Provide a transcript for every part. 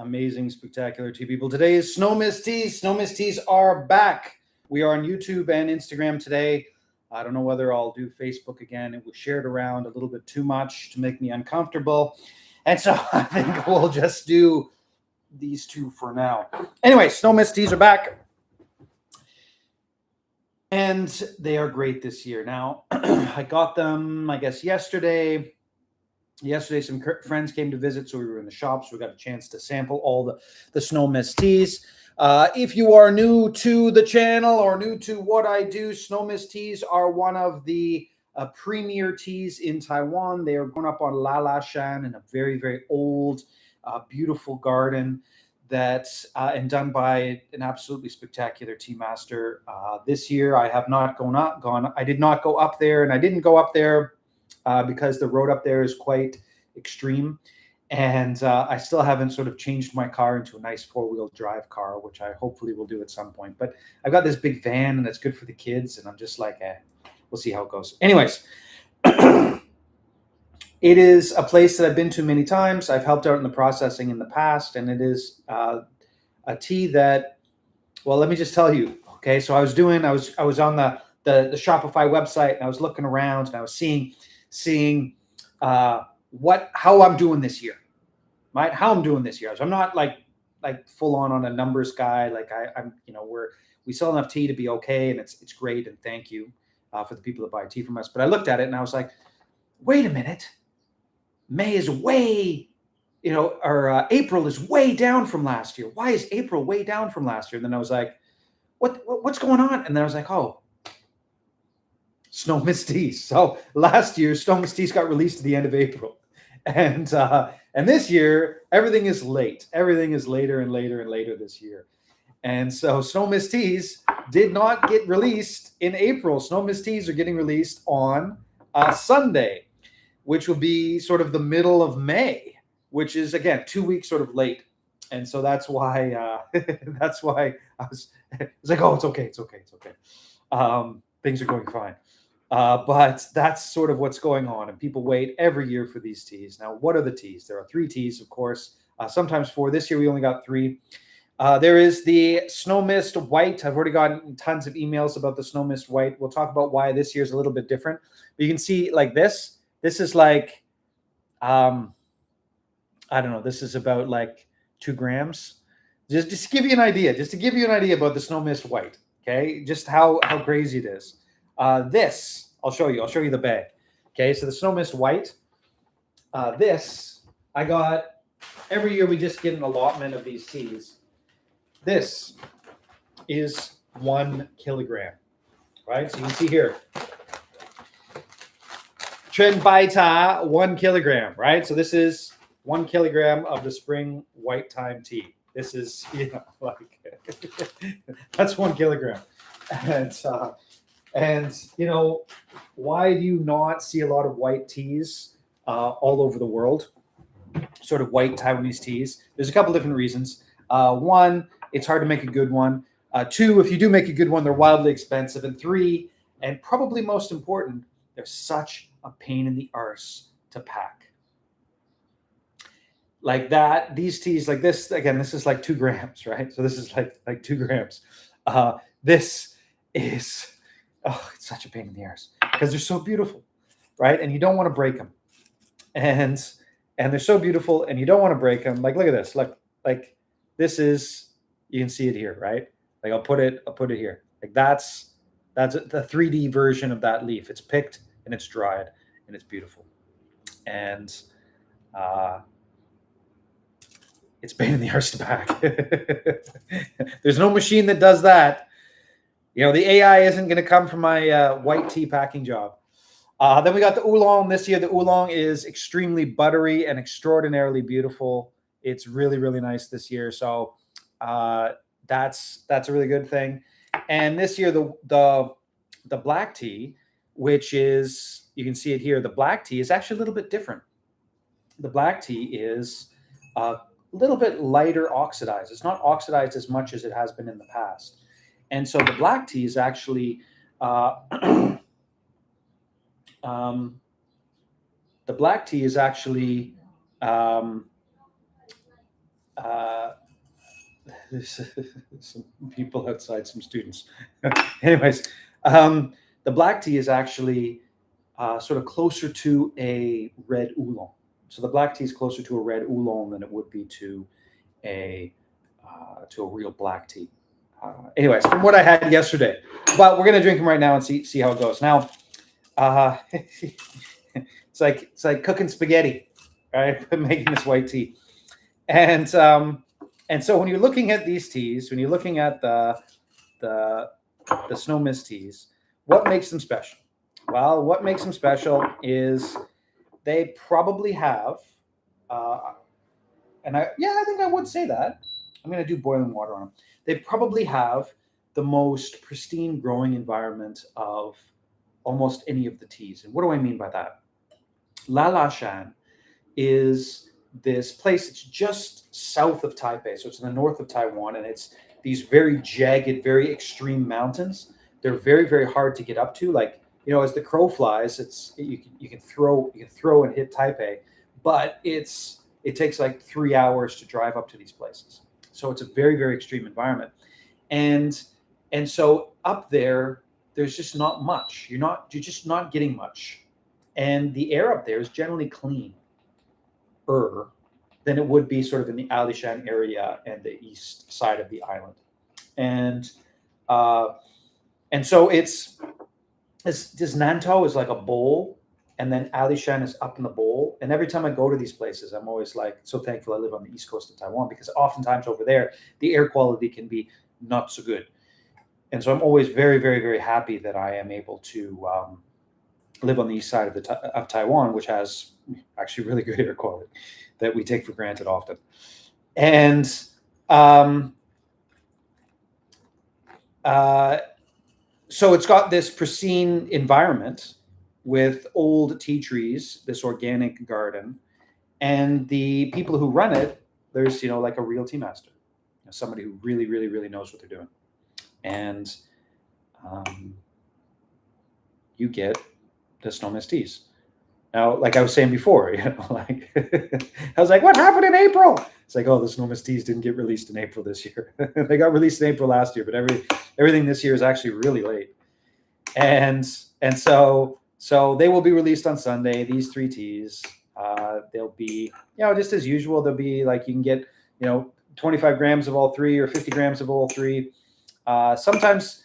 amazing, spectacular tea people. Today is Snow Mist Teas. Snow Mist Teas are back. We are on YouTube and Instagram today. I don't know whether I'll do Facebook again. It was shared around a little bit too much to make me uncomfortable. And so I think we'll just do these two for now. Anyway, Snow Mist Teas are back. And they are great this year. Now, I got them, I guess, yesterday. Yesterday, some friends came to visit, so we were in the shop, so we got a chance to sample all the Snow Mist Teas. If you are new to the channel or new to what I do, Snow Mist Teas are one of the premier teas in Taiwan. They are grown up on Lalashan in a very, very old, beautiful garden that's and done by an absolutely spectacular tea master. This year, I have not gone. I did not go up there, and I didn't go up there because the road up there is quite extreme. And I still haven't sort of changed my car into a nice four-wheel drive car, which I hopefully will do at some point. But I've got this big van, and it's good for the kids. And I'm just like, we'll see how it goes. Anyways, it is a place that I've been to many times. I've helped out in the processing in the past. And it is a tea that, well, let me just tell you. Okay, so I was on the Shopify website, and I was looking around, and I was seeing how I'm doing this year, right? How I'm doing this year. So I'm not like full on a numbers guy. Like I'm, we sell enough tea to be okay, and it's great. And thank you for the people that buy tea from us. But I looked at it and I was like, wait a minute, May is way, or April is way down from last year. Why is April way down from last year? And then I was like, what's going on? And then I was like, oh, Snow Mist Teas. So last year, Snow Mist Teas got released at the end of April. And this year, everything is late. Everything is later and later and later this year. And so Snow Mist Teas did not get released in April. Snow Mist Teas are getting released on Sunday, which will be sort of the middle of May, which is, again, 2 weeks sort of late. And so that's why I was like, oh, it's okay. Things are going fine. But that's sort of what's going on, and people wait every year for these teas. Now, what are the teas? There are 3 teas, of course, sometimes 4. This year, we only got 3. There is the Snow Mist White. I've already gotten tons of emails about the Snow Mist White. We'll talk about why this year is a little bit different. But you can see, like this. This is like, I don't know. This is about like 2 grams. Just to give you an idea. Just to give you an idea about the Snow Mist White. Okay, just how crazy it is. This, I'll show you. I'll show you the bag. Okay, so the Snow Mist White. This, I got, every year we just get an allotment of these teas. This is 1 kilogram, right? So you can see here. Chen Bai Ta, 1 kilogram, right? So this is 1 kilogram of the spring white thyme tea. This is, that's 1 kilogram. And why do you not see a lot of white teas all over the world? Sort of white Taiwanese teas. There's a couple different reasons. 1, it's hard to make a good one. 2, if you do make a good one, they're wildly expensive. And 3, and probably most important, they're such a pain in the arse to pack. Like that, these teas, like this, again, this is like 2 grams, right? So this is like 2 grams. This is, it's such a pain in the arse because they're so beautiful, right? And you don't want to break them. And they're so beautiful, and you don't want to break them. Like, look at this. Like this is, you can see it here, right? Like I'll put it here. Like that's the 3D version of that leaf. It's picked and it's dried and it's beautiful. And it's pain in the arse to pack. There's no machine that does that. The AI isn't going to come from my white tea packing job. Then we got the oolong this year. The oolong is extremely buttery and extraordinarily beautiful. It's really, really nice this year. So that's a really good thing. And this year, the black tea, which is, you can see it here, the black tea is actually a little bit different. The black tea is a little bit lighter oxidized. It's not oxidized as much as it has been in the past. And so the black tea is actually the black tea is actually Uh, there's some people outside, some students. Anyways, the black tea is actually sort of closer to a red oolong. So the black tea is closer to a red oolong than it would be to a real black tea. Anyways, from what I had yesterday, but we're gonna drink them right now and see how it goes. Now, it's like cooking spaghetti, right? Making this white tea, and so when you're looking at these teas, when you're looking at the snow mist teas, what makes them special? Well, what makes them special is they probably have, and I think I would say that. I'm going to do boiling water on them. They probably have the most pristine growing environment of almost any of the teas. And what do I mean by that? Lalashan is this place. It's just south of Taipei, so it's in the north of Taiwan, and it's these very jagged, very extreme mountains. They're very, very hard to get up to. Like, as the crow flies, you can throw and hit Taipei, but it takes like 3 hours to drive up to these places. So it's a very, very extreme environment, and so up there, there's just not much. You're just not getting much, and the air up there is generally clean than it would be sort of in the Alishan area and the east side of the island. And so this Nantou is like a bowl, and then Alishan is up in the bowl. And every time I go to these places, I'm always like so thankful I live on the east coast of Taiwan, because oftentimes over there, the air quality can be not so good. And so I'm always very, very, very happy that I am able to live on the east side of Taiwan, which has actually really good air quality that we take for granted often. And so it's got this pristine environment with old tea trees, this organic garden, and the people who run it, there's like a real tea master, somebody who really, really, really knows what they're doing, and you get the snow mist teas. Now, like I was saying before, like I was like, what happened in April? It's like, oh, the snow mist teas didn't get released in April this year. They got released in April last year, but everything this year is actually really late. And so they will be released on Sunday, these 3 teas. They'll be, just as usual. They'll be like, you can get, 25 grams of all 3 or 50 grams of all 3. Sometimes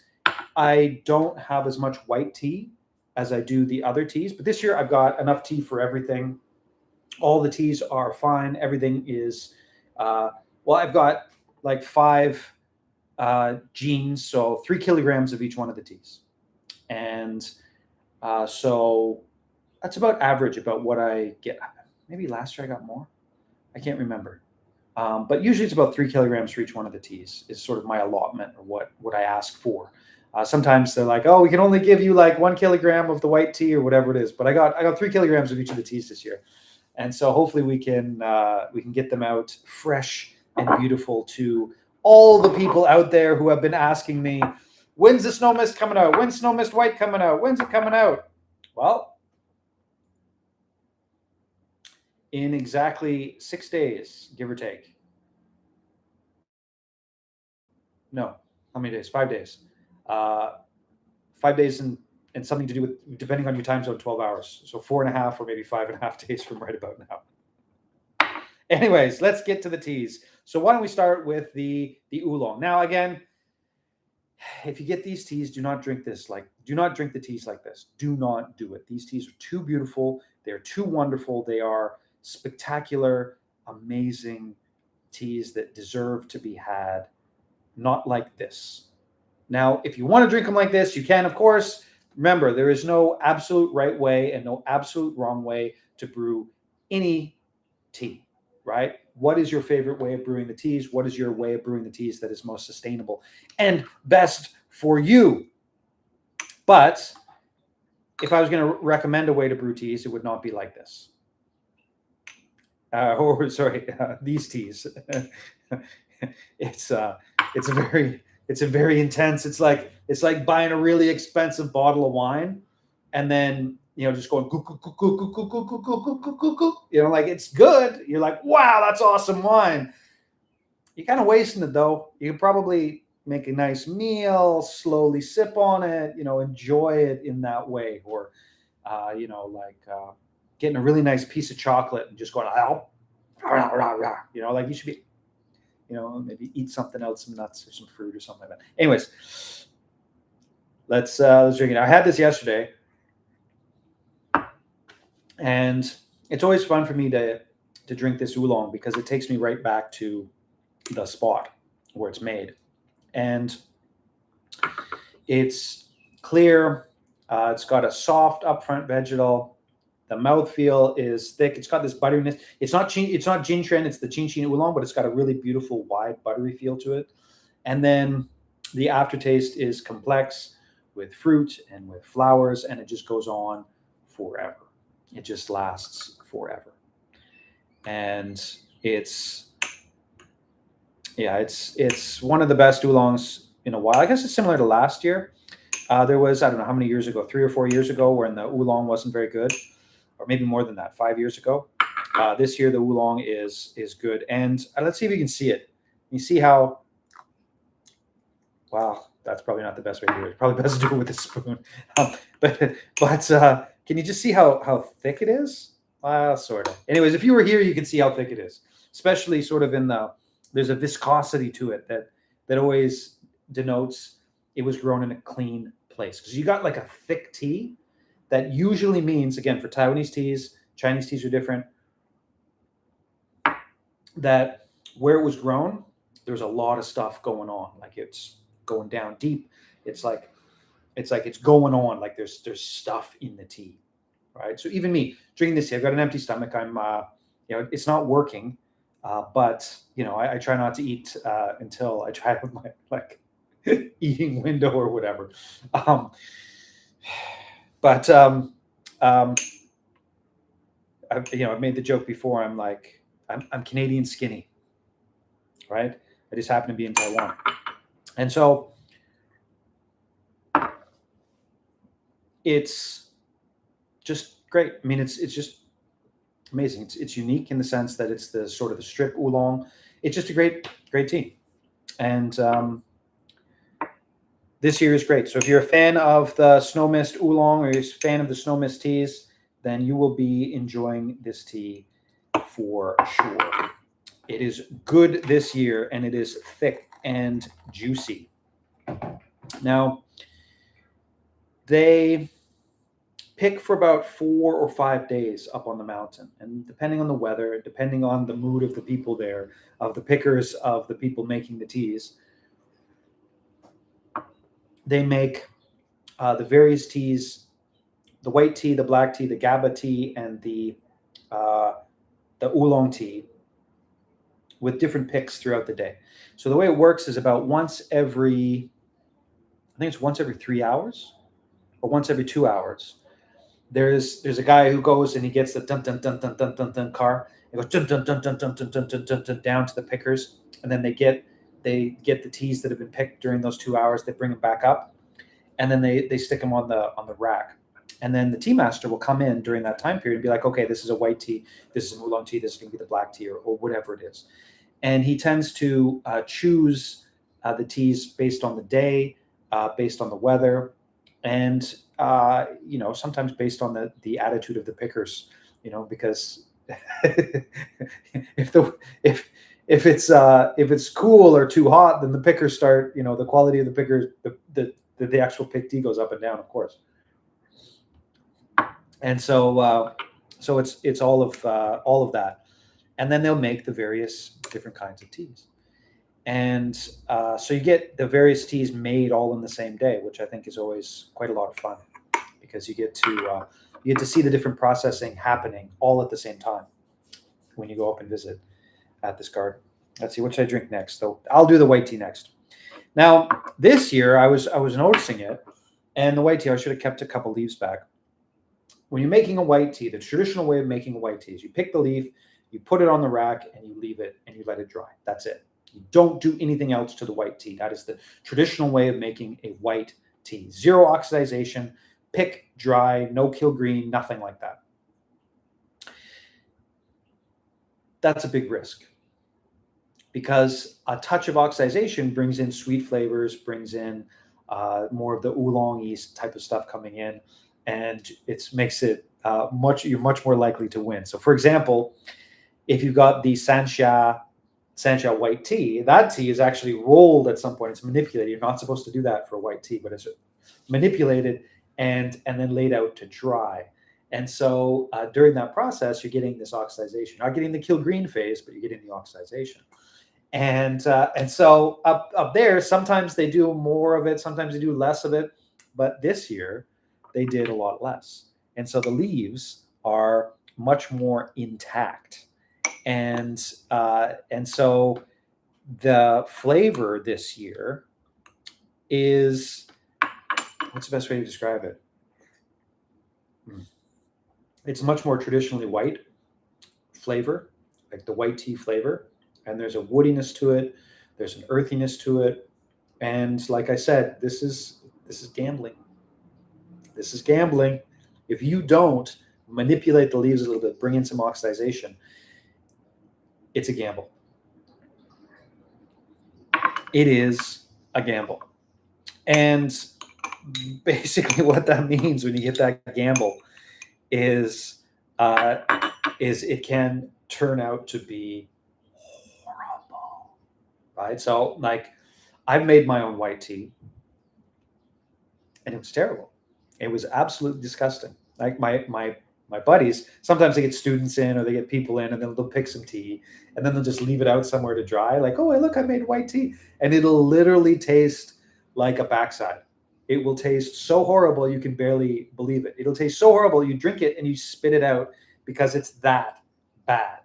I don't have as much white tea as I do the other teas, but this year I've got enough tea for everything. All the teas are fine. Everything is, I've got like 5 genes, so 3 kilograms of each one of the teas. And so that's about average, about what I get. Maybe last year I got more. I can't remember. But usually it's about 3 kilograms for each one of the teas is sort of my allotment, or what I ask for. Sometimes they're like, oh, we can only give you like 1 kilogram of the white tea or whatever it is. But I got 3 kilograms of each of the teas this year. And so hopefully we can get them out fresh and beautiful to all the people out there who have been asking me, when's the snow mist coming out? When's snow mist white coming out? When's it coming out? Well, in exactly 6 days, give or take. No, how many days? 5 days. 5 days and something to do with, depending on your time zone, 12 hours. So 4.5 or maybe 5.5 days from right about now. Anyways, let's get to the teas. So why don't we start with the oolong? Now, again, if you get these teas, do not drink the teas like this. Do not do it. These teas are too beautiful. They're too wonderful. They are spectacular, amazing teas that deserve to be had, not like this. Now, if you want to drink them like this, you can, of course. Remember, there is no absolute right way and no absolute wrong way to brew any tea, right? What is your favorite way of brewing the teas? What is your way of brewing the teas that is most sustainable and best for you? But if I was going to recommend a way to brew teas, it would not be like this. These teas. It's a very intense. It's like buying a really expensive bottle of wine, and then just going like it's good. You're like, wow, that's awesome wine. You're kind of wasting it though. You could probably make a nice meal, slowly sip on it, enjoy it in that way, or getting a really nice piece of chocolate and just going, like you should be, maybe eat something else, some nuts or some fruit or something like that. Anyways, let's drink it. I had this yesterday, and it's always fun for me to drink this oolong because it takes me right back to the spot where it's made, and it's clear. It's got a soft upfront vegetal. The mouthfeel is thick. It's got this butteriness. It's not Jin Shen, it's the Chin Chin Oolong, but it's got a really beautiful, wide, buttery feel to it. And then the aftertaste is complex with fruit and with flowers, and it just goes on forever. It just lasts forever. And it's one of the best oolongs in a while. I guess it's similar to last year. There was, I don't know how many years ago, 3 or 4 years ago, when the oolong wasn't very good, or maybe more than that, 5 years ago. This year, the oolong is good. And let's see if you can see it. You see how, wow, that's probably not the best way to do it. Probably best to do it with a spoon. But can you just see how thick it is? Sort of. Anyways, if you were here, you can see how thick it is, especially sort of there's a viscosity to it that always denotes it was grown in a clean place. Because you got like a thick tea, that usually means, again, for Taiwanese teas, Chinese teas are different, that where it was grown, there's a lot of stuff going on. Like it's going down deep. It's like it's going on. Like there's stuff in the tea, right? So even me drinking this tea, I've got an empty stomach. I'm, it's not working, but I try not to eat until I try with my eating window or whatever. I've made the joke before. I'm like, I'm Canadian skinny, right? I just happen to be in Taiwan, and so it's just great. I mean, it's just amazing. It's unique in the sense that it's the sort of the strip oolong. It's just a great tea, and this year is great. So if you're a fan of the Snow Mist Oolong, or you're a fan of the Snow Mist teas, then you will be enjoying this tea for sure. It is good this year, and it is thick and juicy. Now, they pick for about 4 or 5 days up on the mountain. And depending on the weather, depending on the mood of the people there, of the pickers, of the people making the teas, they make the various teas, the white tea, the black tea, the GABA tea, and the oolong tea, with different picks throughout the day. So the way it works is about once every 3 hours or once every 2 hours. There's a guy who goes and he gets the dun dun dun dun dun dun dun car. It goes dun dun dun dun dun dun dun dun dun dun down to the pickers, and then they get the teas that have been picked during those 2 hours. They bring them back up, and then they stick them on the rack. And then the tea master will come in during that time period and be like, okay, this is a white tea, this is an oolong tea, this is going to be the black tea, or whatever it is. And he tends to choose the teas based on the day, based on the weather, and sometimes based on the attitude of the pickers. Because if it's cool or too hot, then the pickers start. The quality of the pickers, the actual pick tea goes up and down, of course. And so it's all of that. And then they'll make the various different kinds of teas. And so you get the various teas made all in the same day, which I think is always quite a lot of fun, because you get to see the different processing happening all at the same time when you go up and visit at this garden. Let's see, what should I drink next? So I'll do the white tea next. Now, this year I was noticing it, and the white tea, I should have kept a couple leaves back. When you're making a white tea, the traditional way of making a white tea is you pick the leaf, you put it on the rack, and you leave it, and you let it dry. That's it. You don't do anything else to the white tea. That is the traditional way of making a white tea. Zero oxidization, pick, dry, no kill green, nothing like that. That's a big risk. because a touch of oxidation brings in sweet flavors, brings in more of the oolong type of stuff coming in, and it makes it you're much more likely to win. So, for example, if you've got the Sanxia white tea, that tea is actually rolled at some point. It's manipulated. You're not supposed to do that for white tea, but it's manipulated and then laid out to dry. And so during that process, you're getting this oxidation. You're not getting the Kilgreen phase, but you're getting the oxidation. And so up there, sometimes they do more of it, sometimes they do less of it. But this year, they did a lot less. And so the leaves are much more intact. And so the flavor this year is, what's the best way to describe it? It's much more traditionally white flavor, like the white tea flavor. And there's a woodiness to it. There's an earthiness to it. And like I said, this is gambling. This is gambling. If you don't manipulate the leaves a little bit, bring in some oxidation, it's a gamble. It is a gamble. And basically what that means when you get that gamble is it can turn out to be horrible, right? So like I've made my own white tea and it was terrible. It was absolutely disgusting. Like my buddies, sometimes they get students in or they get people in and then they'll pick some tea and then they'll just leave it out somewhere to dry. Like, oh, look, I made white tea. And it'll literally taste like a backside. It will taste so horrible you can barely believe it. It'll taste so horrible you drink it and you spit it out because it's that bad,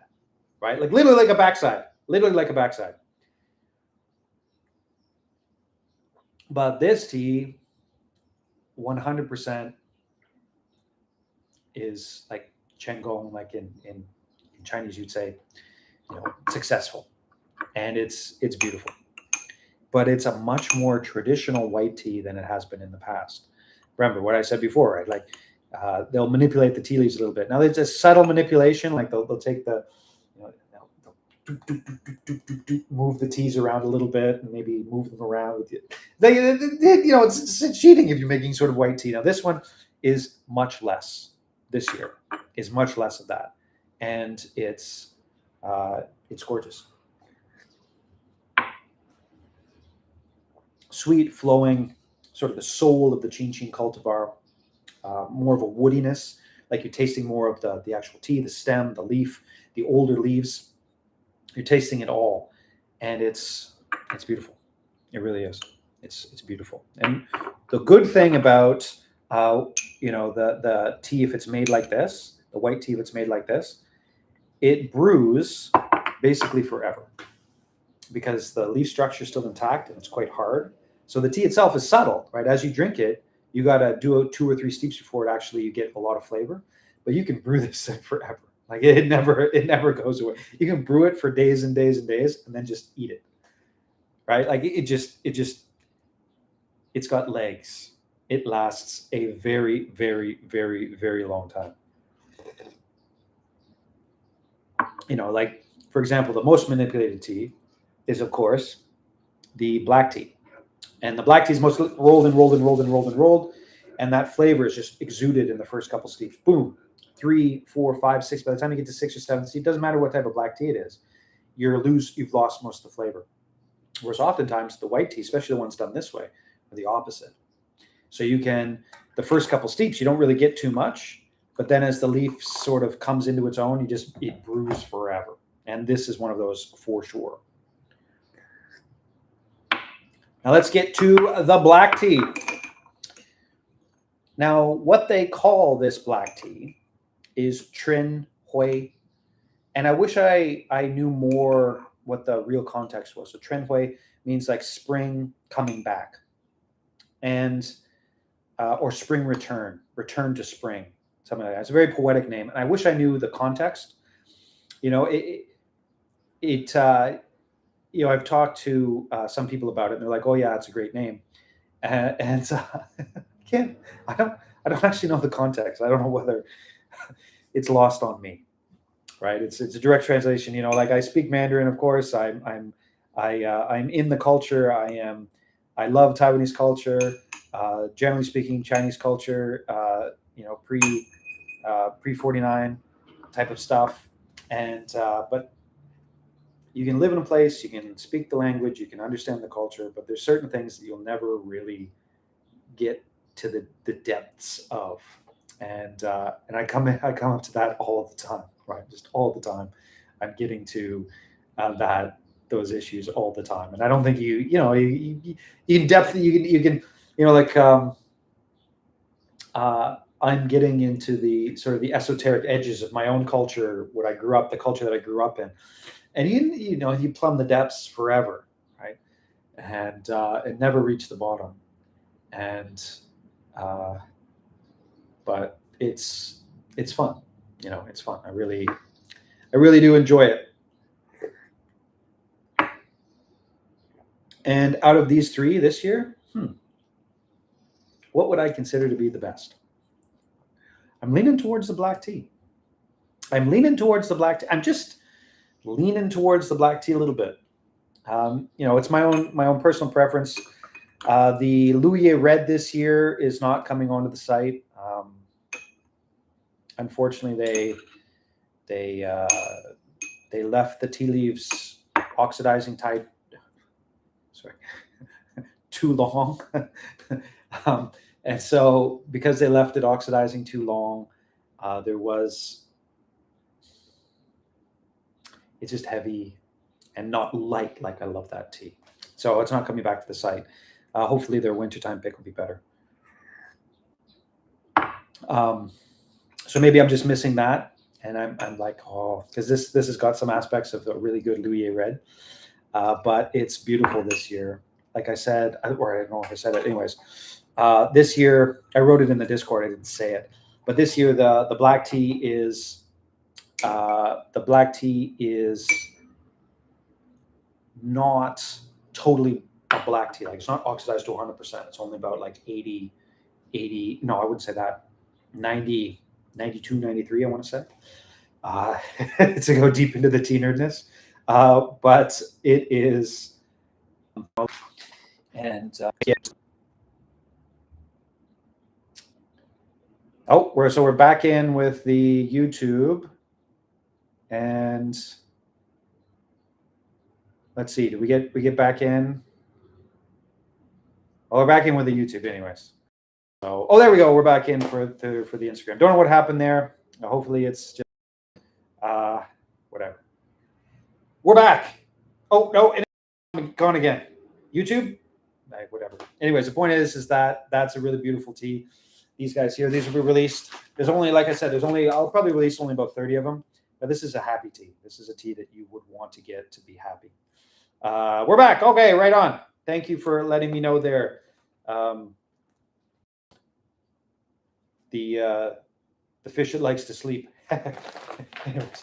right? Like literally like a backside, literally like a backside. But this tea, 100% is like Chenggong, like in Chinese you'd say, successful, and it's beautiful. But it's a much more traditional white tea than it has been in the past. Remember what I said before, right? Like they'll manipulate the tea leaves a little bit. Now it's a subtle manipulation, like they'll take the, move the teas around a little bit and maybe move them around with it. It's cheating if you're making sort of white tea. Now this one is much less. This year is much less of that, and it's gorgeous. Sweet, flowing, sort of the soul of the Chin Chin cultivar, more of a woodiness, like you're tasting more of the actual tea, the stem, the leaf, the older leaves. You're tasting it all, and it's beautiful. It really is. It's beautiful. And the good thing about the tea, if it's made like this, the white tea, if it's made like this, it brews basically forever because the leaf structure is still intact and it's quite hard. So the tea itself is subtle, right? As you drink it, you got to do 2 or 3 steeps before you get a lot of flavor. But you can brew this forever. Like it never goes away. You can brew it for days and days and days, and then just eat it, right? Like it's got legs. It lasts a very, very, very, very long time. Like for example, the most manipulated tea is of course the black tea. And the black tea is mostly rolled and rolled and rolled and rolled and rolled. And that flavor is just exuded in the first couple steeps. Boom. 3, 4, 5, 6. By the time you get to 6 or 7 steeps, it doesn't matter what type of black tea it is. You've lost most of the flavor. Whereas oftentimes the white tea, especially the ones done this way, are the opposite. So the first couple steeps, you don't really get too much. But then as the leaf sort of comes into its own, it brews forever. And this is one of those for sure. Now let's get to the black tea. Now, what they call this black tea is Trin Hui. And I wish I knew more what the real context was. So Trin Hui means like spring coming back. And or spring return to spring, something like that. It's a very poetic name. And I wish I knew the context. I've talked to some people about it, and they're like, "Oh yeah, it's a great name," and I don't actually know the context. I don't know whether it's lost on me. right? It's a direct translation. You know, like I speak Mandarin, of course. I'm in the culture. I love Taiwanese culture. Generally speaking, Chinese culture. You know, pre 49 type of stuff. And but you can live in a place, you can speak the language, you can understand the culture, but there's certain things that you'll never really get to the depths of. And I come up to that all the time, right? Just all the time. I'm getting to that those issues all the time, and I don't think you can depth you can like I'm getting into the sort of the esoteric edges of my own culture, what I grew up, the culture that I grew up in, and you plumb the depths forever, right? And never reach the bottom, and uh, but it's fun, it's fun. I really do enjoy it. And out of these three this year, what would I consider to be the best? I'm leaning towards the black tea. I'm just leaning towards the black tea a little bit. It's my own personal preference. The Louis Red this year is not coming onto the site. Unfortunately, they left the tea leaves oxidizing too long. And so because they left it oxidizing too long, it's just heavy and not light like I love that tea. So it's not coming back to the site. Hopefully their wintertime pick will be better. So maybe I'm just missing that. And I'm like, because this has got some aspects of a really good Louis Red. But it's beautiful this year. Like I said, or I don't know if I said it anyways. This year, I wrote it in the Discord. I didn't say it. But this year, the black tea is not totally a black tea. Like it's not oxidized to 100%. It's only about like 80. No, I wouldn't say that. 90, 92, 93, I want to say. To go deep into the tea nerdness. But it is. And yeah. Oh, we're back in with the YouTube. And let's see, did we get back in? Oh, we're back in with the YouTube anyways. So, there we go. We're back in for the Instagram. Don't know what happened there. Hopefully it's just whatever. We're back. Oh, no, and gone again. YouTube? Whatever. Anyways, the point is that that's a really beautiful tea. These guys here, these will be released. There's only, like I said, I'll probably release only about 30 of them. But this is a happy tea. This is a tea that you would want to get to be happy. We're back. Okay, right on. Thank you for letting me know there. The fish that likes to sleep. Anyways,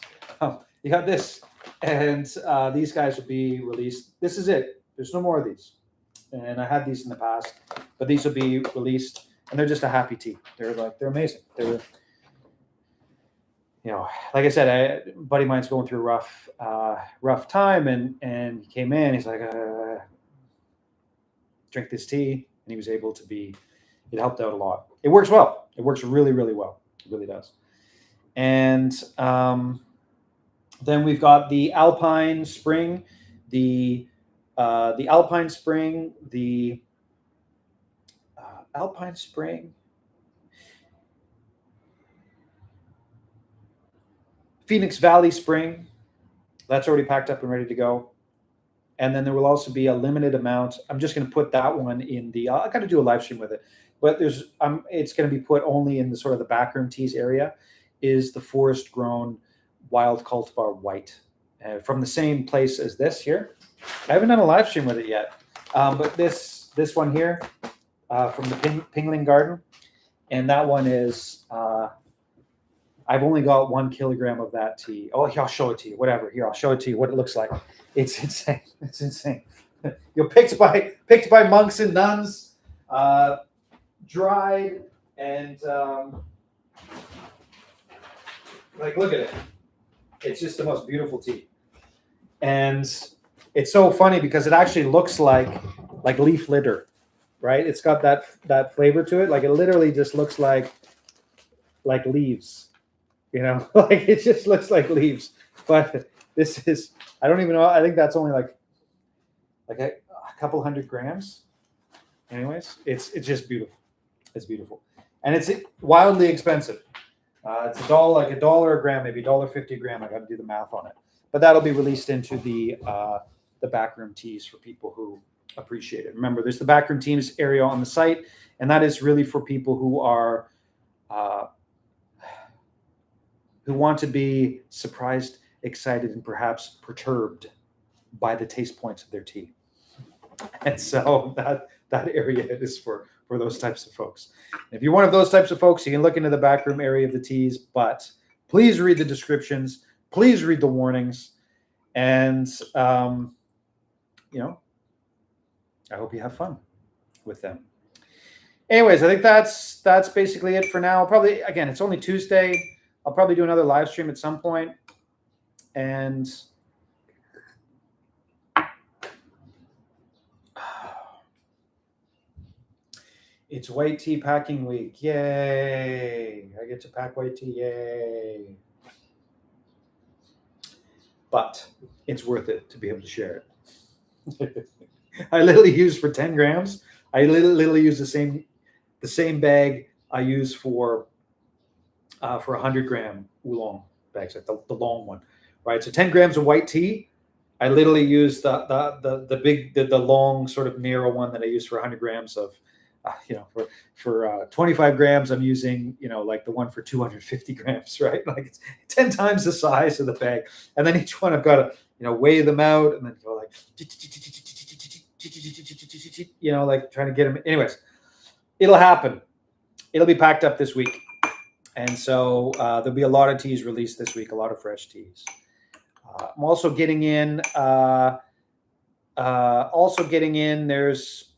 you got this. And these guys will be released. This is it. There's no more of these. And I had these in the past, but these will be released. And they're just a happy tea. They're amazing. They're, like I said, a buddy of mine's going through a rough time, and he came in. He's like, drink this tea, and he was able to be. It helped out a lot. It works well. It works really, really well. It really does. And then we've got the Alpine Spring, the Alpine Spring, the Alpine Spring. Phoenix Valley Spring, that's already packed up and ready to go. And then there will also be a limited amount. I'm just going to put that one in the. I got to do a live stream with it, but it's going to be put only in the sort of the backroom teas area. Is the Forest Grown Wild Cultivar White from the same place as this here? I haven't done a live stream with it yet, but this one here from the Pingling Garden, and that one is. I've only got 1 kilogram of that tea. Oh, here, I'll show it to you. Whatever. Here, I'll show it to you what it looks like. It's insane. It's insane. Picked by monks and nuns, dried, and look at it. It's just the most beautiful tea. And it's so funny because it actually looks like leaf litter, right? It's got that flavor to it. Like it literally just looks like leaves, like it just looks like leaves. But this is, I don't even know. I think that's only like a couple 100 grams. Anyways, it's just beautiful. It's beautiful, and it's wildly expensive. It's $1 a gram, maybe $1.50 a gram. I got to do the math on it, but that'll be released into the backroom teas for people who appreciate it. Remember, there's the backroom teams area on the site, and that is really for people who are who want to be surprised, excited, and perhaps perturbed by the taste points of their tea. And so that area is for those types of folks. If you're one of those types of folks, you can look into the backroom area of the teas, but please read the descriptions, please read the warnings, and I hope you have fun with them. Anyways, I think that's basically it for now. Probably, again, it's only Tuesday. I'll probably do another live stream at some point, and it's white tea packing week. Yay. I get to pack white tea. Yay. But it's worth it to be able to share it. I literally use for 10 grams. I literally use the same bag I use for 100-gram oolong bags, like the long one, right? So 10 grams of white tea. I literally use the long sort of narrow one that I use for 100 grams of. For 25 grams, I'm using, like the one for 250 grams, right? Like it's 10 times the size of the bag. And then each one I've got to, weigh them out and then go like, like trying to get them. Anyways, it'll happen. It'll be packed up this week. And so there'll be a lot of teas released this week, a lot of fresh teas. I'm also getting in, there's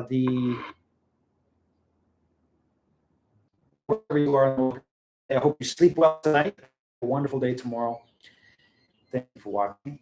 the, wherever you are, I hope you sleep well tonight. A wonderful day tomorrow. Thank you for watching.